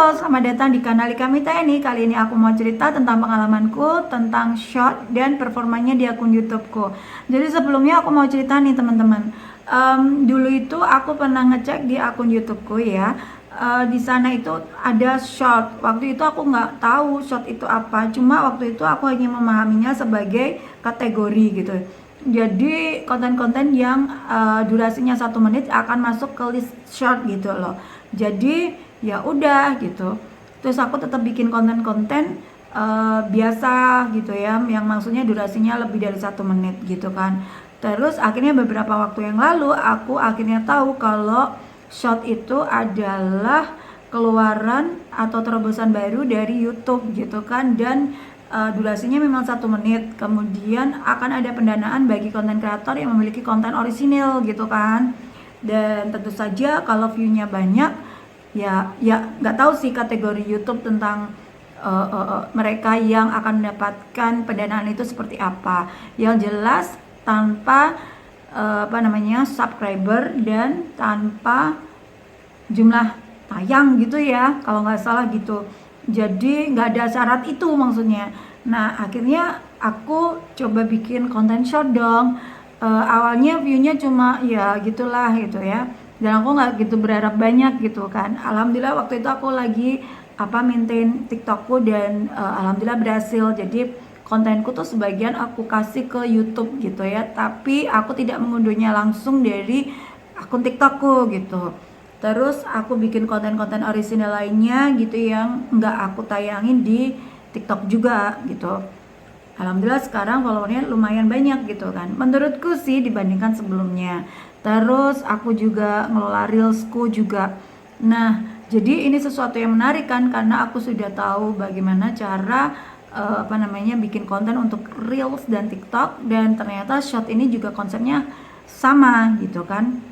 Halo, selamat datang di kanal Ika Mita ini. Kali ini aku mau cerita tentang pengalamanku tentang short dan performanya di akun YouTubeku. Jadi sebelumnya aku mau cerita nih teman-teman. Dulu itu aku pernah ngecek di akun YouTubeku ya. Di sana itu ada short. Waktu itu aku nggak tahu short itu apa. Cuma waktu itu aku hanya memahaminya sebagai kategori gitu. Jadi konten-konten yang durasinya 1 menit akan masuk ke list short gitu loh. Jadi ya udah gitu, terus aku tetap bikin konten-konten biasa gitu ya, yang maksudnya durasinya lebih dari 1 menit gitu kan. Terus akhirnya beberapa waktu yang lalu aku akhirnya tahu kalau short itu adalah keluaran atau terobosan baru dari YouTube gitu kan. Dan durasinya memang 1 menit, kemudian akan ada pendanaan bagi konten kreator yang memiliki konten orisinil gitu kan. Dan tentu saja kalau view-nya banyak, ya nggak tahu sih kategori YouTube tentang mereka yang akan mendapatkan pendanaan itu seperti apa. Yang jelas tanpa subscriber dan tanpa jumlah tayang gitu ya, kalau nggak salah gitu. Jadi nggak ada syarat itu maksudnya. Nah akhirnya aku coba bikin konten short dong. Awalnya viewnya cuma ya gitulah gitu ya, dan aku nggak gitu berharap banyak gitu kan. Alhamdulillah waktu itu aku lagi maintain TikTokku dan alhamdulillah berhasil. Jadi kontenku tuh sebagian aku kasih ke YouTube gitu ya, tapi aku tidak mengunduhnya langsung dari akun TikTokku gitu. Terus aku bikin konten-konten orisinal lainnya gitu yang nggak aku tayangin di TikTok juga gitu. Alhamdulillah sekarang followernya lumayan banyak gitu kan, menurutku sih dibandingkan sebelumnya. Terus aku juga ngelola reelsku juga. Nah jadi ini sesuatu yang menarik kan, karena aku sudah tahu bagaimana cara bikin konten untuk reels dan TikTok, dan ternyata short ini juga konsepnya sama gitu kan.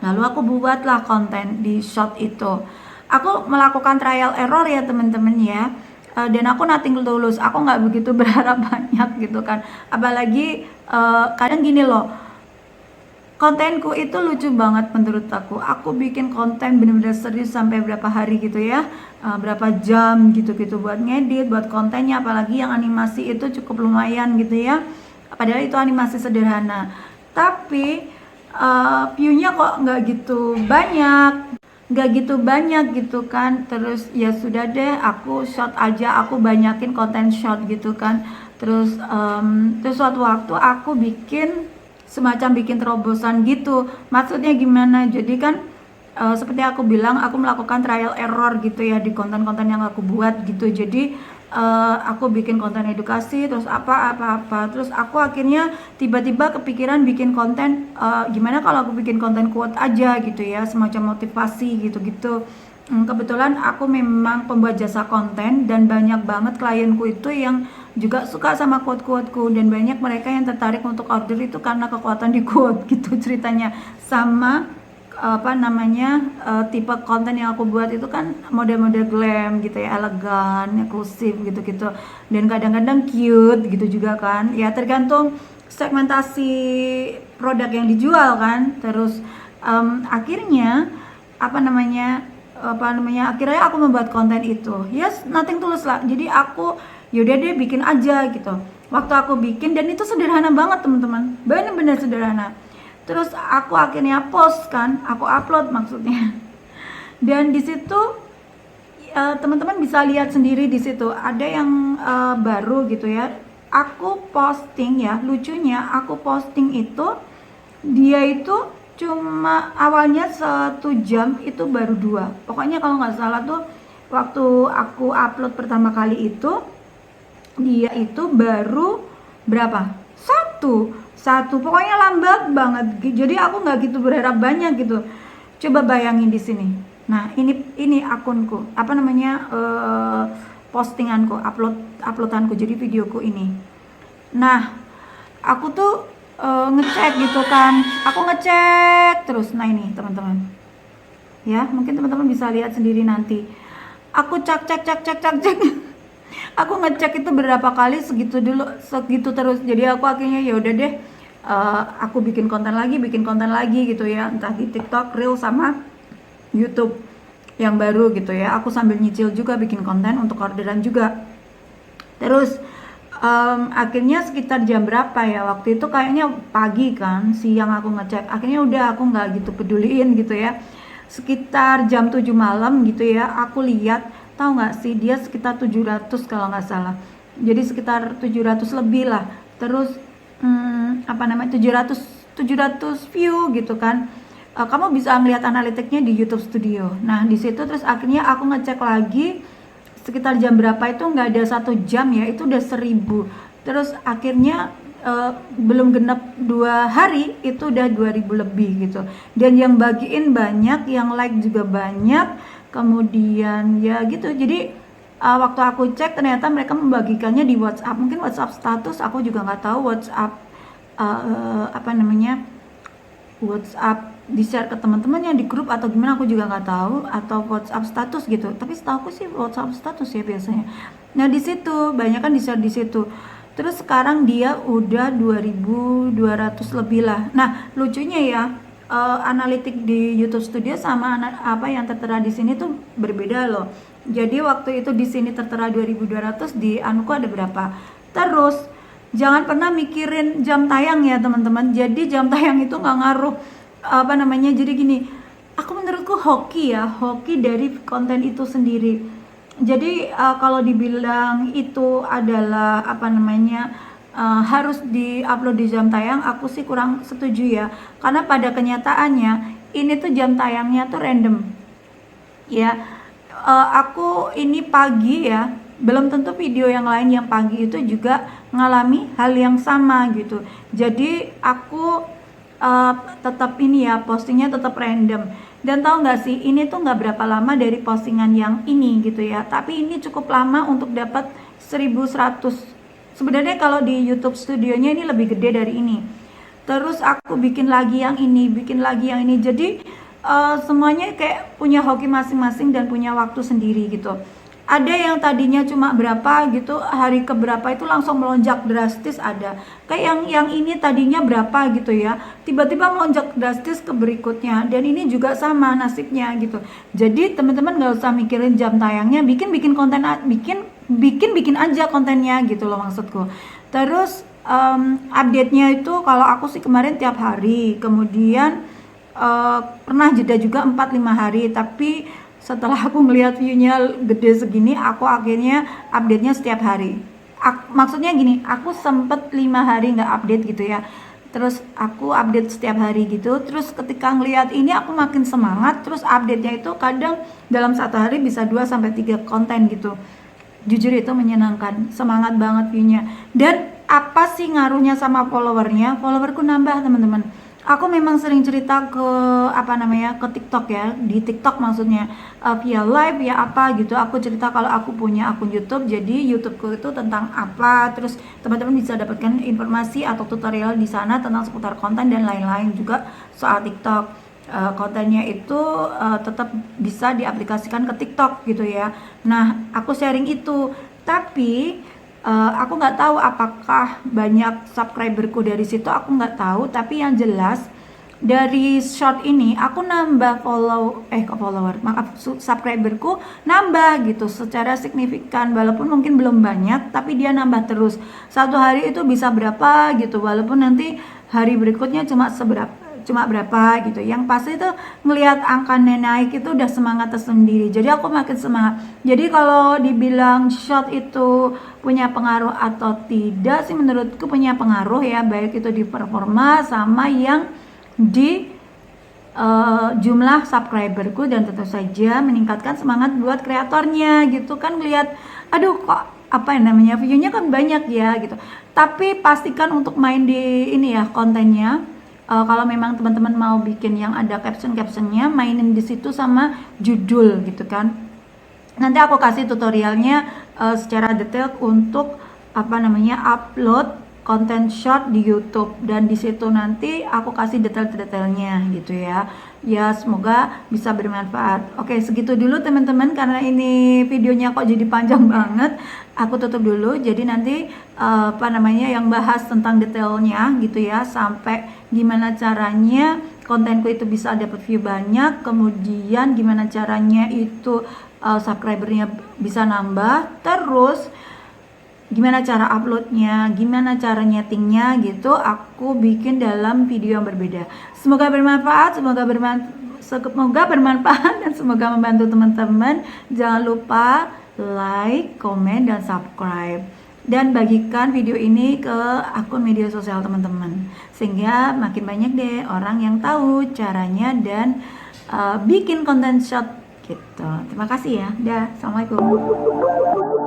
Lalu aku buatlah konten di short itu. Aku melakukan trial error ya teman-teman ya. Dan aku nothing tulus, aku nggak begitu berharap banyak gitu kan. Apalagi kadang gini loh, kontenku itu lucu banget menurut aku bikin konten bener-bener serius sampai berapa hari gitu ya, berapa jam gitu-gitu buat ngedit, buat kontennya. Apalagi yang animasi itu cukup lumayan gitu ya, padahal itu animasi sederhana. Tapi view-nya kok nggak gitu banyak gitu kan. Terus ya sudah deh, aku short aja, aku banyakin konten short gitu kan. Terus suatu waktu aku bikin terobosan gitu. Maksudnya gimana? Jadi kan seperti aku bilang, aku melakukan trial error gitu ya di konten-konten yang aku buat gitu. Jadi aku bikin konten edukasi, terus terus aku akhirnya tiba-tiba kepikiran bikin konten, gimana kalau aku bikin konten quote aja gitu ya, semacam motivasi gitu-gitu. Kebetulan aku memang pembuat jasa konten, dan banyak banget klienku itu yang juga suka sama quote-quoteku, dan banyak mereka yang tertarik untuk order itu karena kekuatan di quote gitu ceritanya. Sama tipe konten yang aku buat itu kan model-model glam gitu ya, elegan, eksklusif gitu-gitu, dan kadang-kadang cute gitu juga kan ya, tergantung segmentasi produk yang dijual kan. Terus akhirnya akhirnya aku membuat konten itu, yes, nothing tulus lah. Jadi aku yaudah deh bikin aja gitu. Waktu aku bikin, dan itu sederhana banget teman-teman, bener-bener sederhana. Terus aku akhirnya post kan, aku upload maksudnya. Dan di situ teman-teman bisa lihat sendiri, di situ ada yang baru gitu ya. Aku posting ya, lucunya aku posting itu, dia itu cuma awalnya 1 jam itu baru 2. Pokoknya kalau nggak salah tuh, waktu aku upload pertama kali itu, dia itu baru berapa? Satu, pokoknya lambat banget. Jadi aku nggak gitu berharap banyak gitu. Coba bayangin di sini. Nah ini akunku, postinganku, uploadanku, jadi videoku ini. Nah aku tuh ngecek gitu kan, aku ngecek terus. Nah ini teman-teman ya, mungkin teman-teman bisa lihat sendiri nanti. Aku cek aku ngecek itu berapa kali, segitu terus. Jadi aku akhirnya ya udah deh, aku bikin konten lagi gitu ya, entah di TikTok, Reel sama YouTube. yang baru gitu ya. Aku sambil nyicil juga bikin konten untuk orderan juga. Terus akhirnya sekitar jam berapa ya, waktu itu kayaknya pagi kan, siang aku ngecek, akhirnya udah aku nggak gitu peduliin gitu ya. Sekitar jam 7 malam gitu ya, aku lihat, tahu nggak sih, dia sekitar 700 kalau nggak salah, jadi sekitar 700 lebih lah. Terus apa namanya, 700 view gitu kan. Kamu bisa ngeliat analitiknya di YouTube Studio. Nah di situ terus akhirnya aku ngecek lagi sekitar jam berapa, itu nggak ada 1 jam ya, itu udah 1000. Terus akhirnya belum genap 2 hari itu udah 2000 lebih gitu. Dan yang bagiin banyak, yang like juga banyak. Kemudian ya gitu. Jadi waktu aku cek ternyata mereka membagikannya di WhatsApp, mungkin WhatsApp status, aku juga nggak tahu WhatsApp apa namanya, WhatsApp di share ke teman-temannya di grup atau gimana, aku juga nggak tahu, atau WhatsApp status gitu. Tapi setahu aku sih WhatsApp status ya biasanya. Nah di situ banyak kan di share di situ. Terus sekarang dia udah 2200 lebih lah. Nah lucunya ya, analitik di YouTube Studio sama apa yang tertera di sini tuh berbeda loh. Jadi waktu itu di sini tertera 2200, di anuku ada berapa. Terus jangan pernah mikirin jam tayang ya teman-teman. Jadi jam tayang itu nggak ngaruh apa namanya. Jadi gini, aku menurutku hoki ya, hoki dari konten itu sendiri. Jadi kalau dibilang itu adalah apa namanya, harus diupload di jam tayang, aku sih kurang setuju ya. Karena pada kenyataannya ini tuh jam tayangnya tuh random ya. Aku ini pagi ya, belum tentu video yang lain yang pagi itu juga ngalami hal yang sama gitu. Jadi aku tetap ini ya, postingnya tetap random. Dan tahu nggak sih, ini tuh nggak berapa lama dari postingan yang ini gitu ya, tapi ini cukup lama untuk dapat 1100. Sebenarnya kalau di YouTube studionya ini lebih gede dari ini. Terus aku bikin lagi yang ini, bikin lagi yang ini. Jadi semuanya kayak punya hoki masing-masing dan punya waktu sendiri gitu. Ada yang tadinya cuma berapa gitu, hari ke berapa itu langsung melonjak drastis ada. Kayak yang ini tadinya berapa gitu ya, tiba-tiba melonjak drastis ke berikutnya. Dan ini juga sama nasibnya gitu. Jadi teman-teman nggak usah mikirin jam tayangnya, bikin konten, bikin aja kontennya gitu loh maksudku. Terus update-nya itu kalau aku sih kemarin tiap hari, kemudian pernah jeda juga 4-5 hari, tapi setelah aku melihat view-nya gede segini, aku akhirnya update-nya setiap hari. Maksudnya gini, aku sempet 5 hari nggak update gitu ya, terus aku update setiap hari gitu. Terus ketika ngelihat ini aku makin semangat, terus update-nya itu kadang dalam 1 hari bisa 2-3 konten gitu. Jujur itu menyenangkan, semangat banget view-nya. Dan apa sih ngaruhnya sama followernya? Followerku nambah teman-teman. Aku memang sering cerita ke apa namanya, ke TikTok ya, di TikTok maksudnya via live ya apa gitu. Aku cerita kalau aku punya akun YouTube, jadi YouTubeku itu tentang apa. Terus teman-teman bisa dapatkan informasi atau tutorial di sana tentang seputar konten dan lain-lain juga soal TikTok. Kontennya itu tetap bisa diaplikasikan ke TikTok gitu ya. Nah, aku sharing itu, tapi aku nggak tahu apakah banyak subscriberku dari situ, aku nggak tahu. Tapi yang jelas dari short ini aku nambah subscriberku nambah gitu secara signifikan, walaupun mungkin belum banyak, tapi dia nambah terus. 1 hari itu bisa berapa gitu, walaupun nanti hari berikutnya cuma berapa gitu. Yang pasti itu ngelihat angkanya naik itu udah semangat tersendiri. Jadi aku makin semangat. Jadi kalau dibilang short itu punya pengaruh atau tidak sih, menurutku punya pengaruh ya, baik itu di performa sama yang di jumlah subscriberku, dan tentu saja meningkatkan semangat buat kreatornya gitu kan. Ngelihat aduh kok apa yang namanya view-nya kan banyak ya gitu. Tapi pastikan untuk main di ini ya kontennya. Kalau memang teman-teman mau bikin yang ada captionnya, mainin di situ sama judul gitu kan. Nanti aku kasih tutorialnya secara detail untuk apa namanya, upload konten short di YouTube, dan di situ nanti aku kasih detail-detailnya gitu ya. Ya semoga bisa bermanfaat. Oke, segitu dulu teman-teman, karena ini videonya kok jadi panjang banget. Aku tutup dulu. Jadi nanti apa namanya, yang bahas tentang detailnya gitu ya, sampai gimana caranya kontenku itu bisa dapat view banyak, kemudian gimana caranya itu subscribernya bisa nambah, terus gimana cara uploadnya, gimana cara nyetingnya gitu, aku bikin dalam video yang berbeda. Semoga bermanfaat, semoga bermanfaat dan semoga membantu teman-teman. Jangan lupa like, komen, dan subscribe, dan bagikan video ini ke akun media sosial teman-teman, sehingga makin banyak deh orang yang tahu caranya dan bikin konten short gitu. Terima kasih ya. Dah, assalamualaikum.